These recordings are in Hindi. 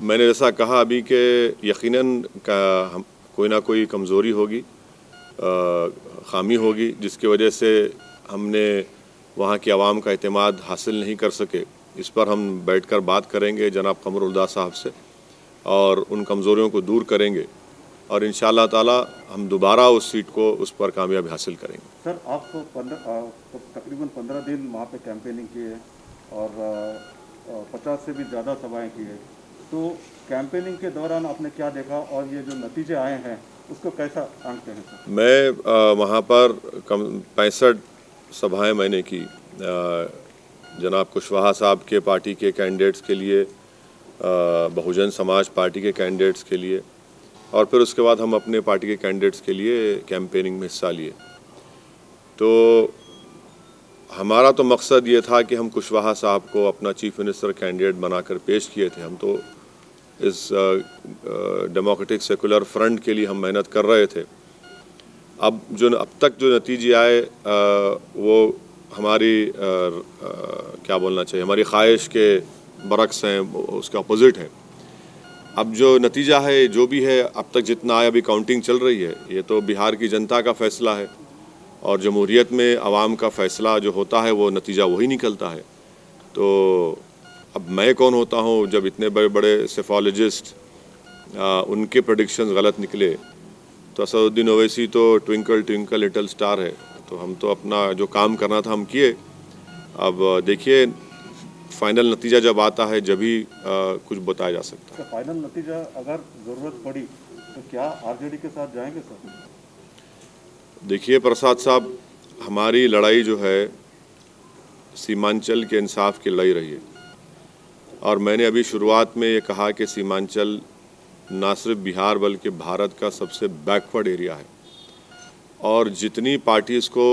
मैंने जैसा कहा अभी कि यकीनन कोई ना कोई कमज़ोरी होगी, ख़ामी होगी, जिसकी वजह से हमने वहाँ की आवाम का एतमाद हासिल नहीं कर सके। इस पर हम बैठकर बात करेंगे जनाब कमरुल्लाह साहब से और उन कमज़ोरियों को दूर करेंगे और इंशाअल्लाह ताला हम दोबारा उस सीट को उस पर कामयाबी हासिल करेंगे। सर, आप तकरीबन 15 दिन वहाँ पे कैंपेनिंग की है और 50 से भी ज़्यादा सभाएं की है, तो कैंपेनिंग के दौरान आपने क्या देखा और ये जो नतीजे आए हैं उसको कैसा आंकते हैं सर? मैं वहाँ पर 65 सभाएं मैंने की, जनाब कुशवाहा साहब के पार्टी के कैंडिडेट्स के लिए, बहुजन समाज पार्टी के कैंडिडेट्स के लिए और फिर उसके बाद हम अपने पार्टी के कैंडिडेट्स के लिए कैंपेनिंग में हिस्सा लिए। तो हमारा तो मकसद ये था कि हम कुशवाहा साहब को अपना चीफ मिनिस्टर कैंडिडेट बनाकर पेश किए थे। हम तो इस डेमोक्रेटिक सेकुलर फ्रंट के लिए हम मेहनत कर रहे थे। अब तक जो नतीजे आए वो हमारी क्या बोलना चाहिए, हमारी ख्वाहिश के बरक्स हैं, उसके अपोजिट हैं। अब जो नतीजा है जो भी है, अब तक जितना आया, अभी काउंटिंग चल रही है, ये तो बिहार की जनता का फैसला है और जमहूरियत में आवाम का फ़ैसला जो होता है वो नतीजा वही निकलता है। तो अब मैं कौन होता हूँ जब इतने बड़े बड़े सेफोलॉजिस्ट उनके प्रेडिक्शंस गलत निकले। तो असदुद्दीन ओवैसी तो ट्विंकल ट्विंकल लिटिल स्टार है, तो हम तो अपना जो काम करना था हम किए। अब देखिए फाइनल नतीजा जब आता है जब ही कुछ बताया जा सकता है। तो फाइनल नतीजा अगर ज़रूरत पड़ी तो क्या आरजेडी के साथ जाएंगे सर? देखिए प्रसाद साहब, हमारी लड़ाई जो है सीमांचल के इंसाफ की लड़ाई रही है और मैंने अभी शुरुआत में ये कहा कि सीमांचल ना सिर्फ बिहार बल्कि भारत का सबसे बैकवर्ड एरिया है और जितनी पार्टीज़ को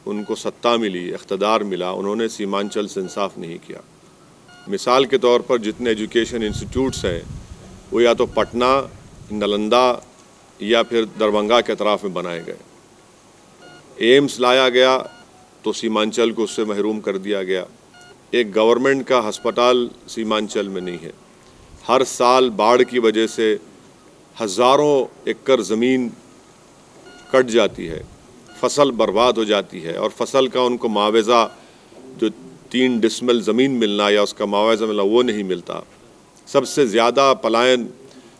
उनको सत्ता मिली, इख्तदार मिला, उन्होंने सीमांचल से इंसाफ नहीं किया। मिसाल के तौर पर जितने एजुकेशन इंस्टीट्यूट्स हैं वो या तो पटना, नालंदा या फिर दरभंगा के अतराफ़ में बनाए गए। एम्स लाया गया तो सीमांचल को उससे महरूम कर दिया गया। एक गवर्नमेंट का अस्पताल सीमांचल में नहीं है। हर साल बाढ़ की वजह से हज़ारों एकड़ ज़मीन कट जाती है, फसल बर्बाद हो जाती है और फसल का उनको मुआवजा जो 3 डिसमिल ज़मीन मिलना या उसका मुआवजा मिलना वो नहीं मिलता। सबसे ज़्यादा पलायन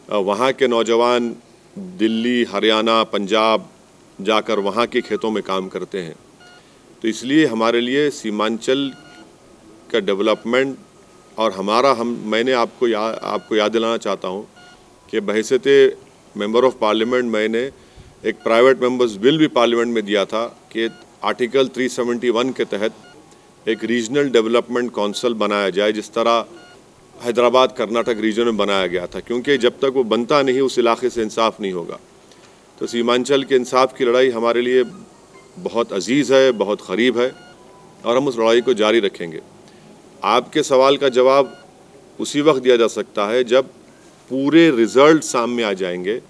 वहाँ के नौजवान दिल्ली, हरियाणा, पंजाब जाकर वहाँ के खेतों में काम करते हैं। तो इसलिए हमारे लिए सीमांचल का डेवलपमेंट और मैंने आपको याद दिलाना चाहता हूँ कि बहैसियत मेंबर ऑफ पार्लियामेंट मैंने एक प्राइवेट मेंबर्स बिल भी पार्लियामेंट में दिया था कि आर्टिकल 371 के तहत एक रीजनल डेवलपमेंट काउंसिल बनाया जाए, जिस तरह हैदराबाद कर्नाटक रीजन में बनाया गया था, क्योंकि जब तक वो बनता नहीं उस इलाके से इंसाफ नहीं होगा। तो सीमांचल के इंसाफ की लड़ाई हमारे लिए बहुत अजीज़ है, बहुत क़रीब है और हम उस लड़ाई को जारी रखेंगे। आपके सवाल का जवाब उसी वक्त दिया जा सकता है जब पूरे रिज़ल्ट सामने आ जाएंगे,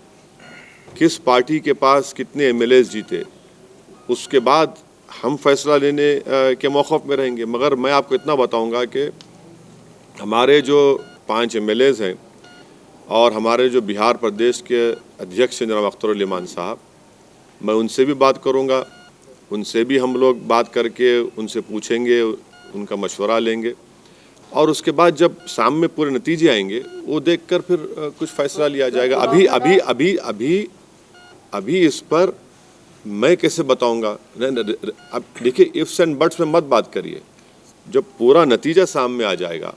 किस पार्टी के पास कितने एमएलएस जीते, उसके बाद हम फैसला लेने के मौक़िफ़ में रहेंगे। मगर मैं आपको इतना बताऊंगा कि हमारे जो 5 एमएलएस हैं और हमारे जो बिहार प्रदेश के अध्यक्ष जनाब अख्तर उल इमान साहब, मैं उनसे भी बात करूंगा, उनसे भी हम लोग बात करके उनसे पूछेंगे, उनका मशवरा लेंगे और उसके बाद जब सामने पूरे नतीजे आएंगे वो देखकर फिर कुछ फ़ैसला लिया जाएगा। अभी इस पर मैं कैसे बताऊंगा? अब देखिए, इफ्स एंड बट्स में मत बात करिए, जब पूरा नतीजा सामने आ जाएगा।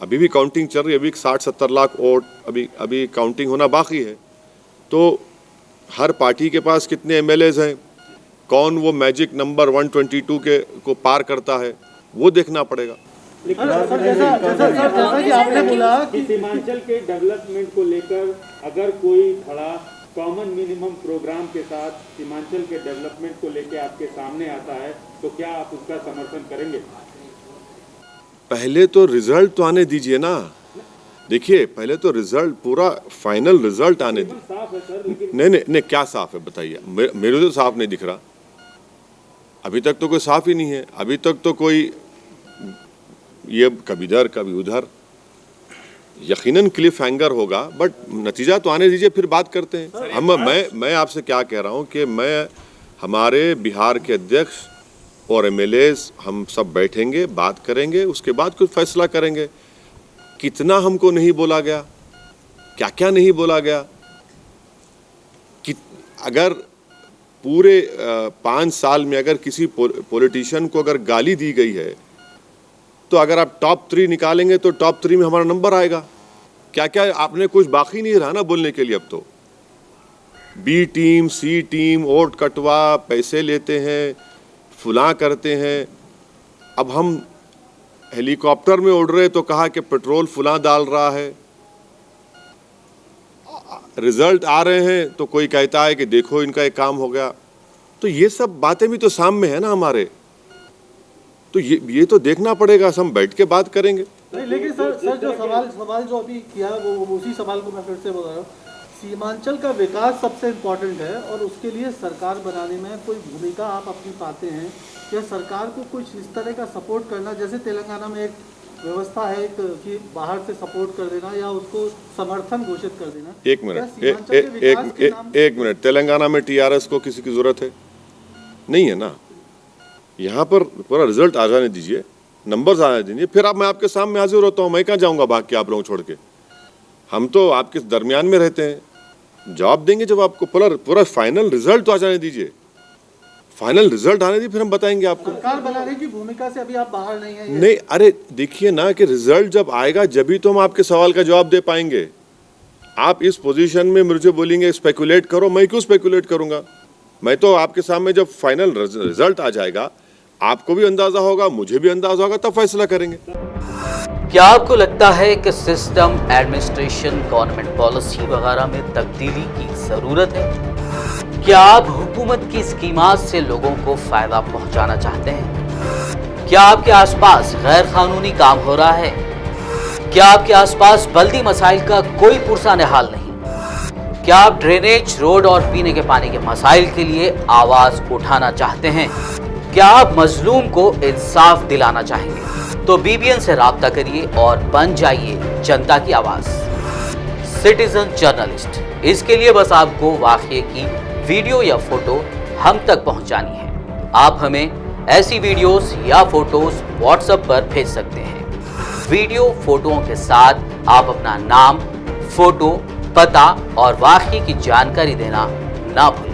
अभी भी काउंटिंग चल रही है, अभी 60-70 लाख वोट अभी काउंटिंग होना बाकी है। तो हर पार्टी के पास कितने एमएलएस हैं, कौन वो मैजिक नंबर 122 को पार करता है, वो देखना पड़ेगा। जैसा कि आपने बोला कि सीमांचल के डेवलपमेंट को लेकर अगर कोई खड़ा कॉमन मिनिमम प्रोग्राम के साथ सीमांचल के डेवलपमेंट को लेकर आपके सामने आता है तो क्या आप उसका समर्थन करेंगे? पहले तो रिजल्ट तो आने दीजिए ना। देखिए, पहले तो रिजल्ट, पूरा फाइनल रिजल्ट आने दीजिए। नहीं, क्या साफ है बताइए? मेरे तो साफ नहीं दिख रहा। अभी तक तो कोई साफ ही नहीं है। अभी तक तो कोई ये कभी इधर कभी उधर। यकीनन क्लिफ हैंगर होगा, बट नतीजा तो आने दीजिए, फिर बात करते हैं। मैं आपसे क्या कह रहा हूं कि मैं हमारे बिहार के अध्यक्ष और एमएलएज हम सब बैठेंगे, बात करेंगे, उसके बाद कुछ फैसला करेंगे। कितना हमको नहीं बोला गया, क्या क्या नहीं बोला गया, कि अगर पूरे 5 साल में अगर किसी पॉलिटिशियन को अगर गाली दी गई है तो अगर आप टॉप 3 निकालेंगे तो टॉप 3 में हमारा नंबर आएगा। क्या क्या आपने कुछ बाकी नहीं रहा ना बोलने के लिए। अब तो बी टीम, सी टीम, वोट कटवा, पैसे लेते हैं, फुला करते हैं। अब हम हेलीकॉप्टर में उड़ रहे तो कहा कि पेट्रोल फुला डाल रहा है, रिजल्ट आ रहे हैं तो कोई कहता है कि देखो इनका एक काम हो गया। तो ये सब बातें भी तो सामने है ना हमारे, तो ये तो देखना पड़ेगा। हम बैठ के बात करेंगे। नहीं, लेकिन सर जो सवाल जो अभी किया वो उसी सवाल को मैं फिर से बोल रहा हूँ। सीमांचल का विकास सबसे इम्पोर्टेंट है और उसके लिए सरकार बनाने में कोई भूमिका आप अपनी पाते हैं या सरकार को कुछ इस तरह का सपोर्ट करना, जैसे तेलंगाना में एक व्यवस्था है कि बाहर से सपोर्ट कर देना या उसको समर्थन घोषित कर देना। एक मिनट, तेलंगाना में टीआरएस को किसी की जरूरत है? नहीं है ना। यहाँ पर पूरा रिजल्ट आ जाने दीजिए, नंबर्स आने दीजिए, फिर अब मैं आपके सामने हाजिर होता हूँ। मैं कहाँ जाऊँगा भाग के आप लोगों छोड़ के? हम तो आपके दरमियान में रहते हैं, जवाब देंगे जब आपको पूरा फाइनल रिजल्ट तो आ जाने दीजिए। फाइनल रिजल्ट आने दीजिए, फिर हम बताएंगे आपको। सरकार बनाने की भूमिका से अभी आप बाहर नहीं हैं। नहीं, अरे देखिए ना कि रिजल्ट जब आएगा जब तो हम आपके सवाल का जवाब दे पाएंगे। आप इस पोजीशन में मुझे बोलेंगे स्पेकुलेट करो, मैं क्यों स्पेकुलेट करूंगा? मैं तो आपके सामने जब फाइनल रिजल्ट आ जाएगा आपको भी अंदाजा होगा, मुझे भी अंदाजा होगा, तब फैसला करेंगे। क्या आपको लगता है कि सिस्टम, एडमिनिस्ट्रेशन, गवर्नमेंट पॉलिसी वगैरह में तब्दीली की जरूरत है? क्या आप हुकूमत की स्कीमात से लोगों को फायदा पहुंचाना चाहते हैं? क्या आपके आसपास गैर कानूनी काम हो रहा है? क्या आपके आसपास बल्दी मसाइल का कोई पुरसाने हाल नहीं? क्या आप ड्रेनेज, रोड और पीने के पानी के मसाइल के लिए आवाज उठाना चाहते हैं? क्या आप मजलूम को इंसाफ दिलाना चाहेंगे? तो बीबीएन से राब्ता करिए और बन जाइए जनता की आवाज, सिटीजन जर्नलिस्ट। इसके लिए बस आपको वाकये की वीडियो या फोटो हम तक पहुंचानी है। आप हमें ऐसी वीडियोस या फोटोज व्हाट्सएप पर भेज सकते हैं। वीडियो फोटोओं के साथ आप अपना नाम, फोटो, पता और वाकये की जानकारी देना ना भूलें।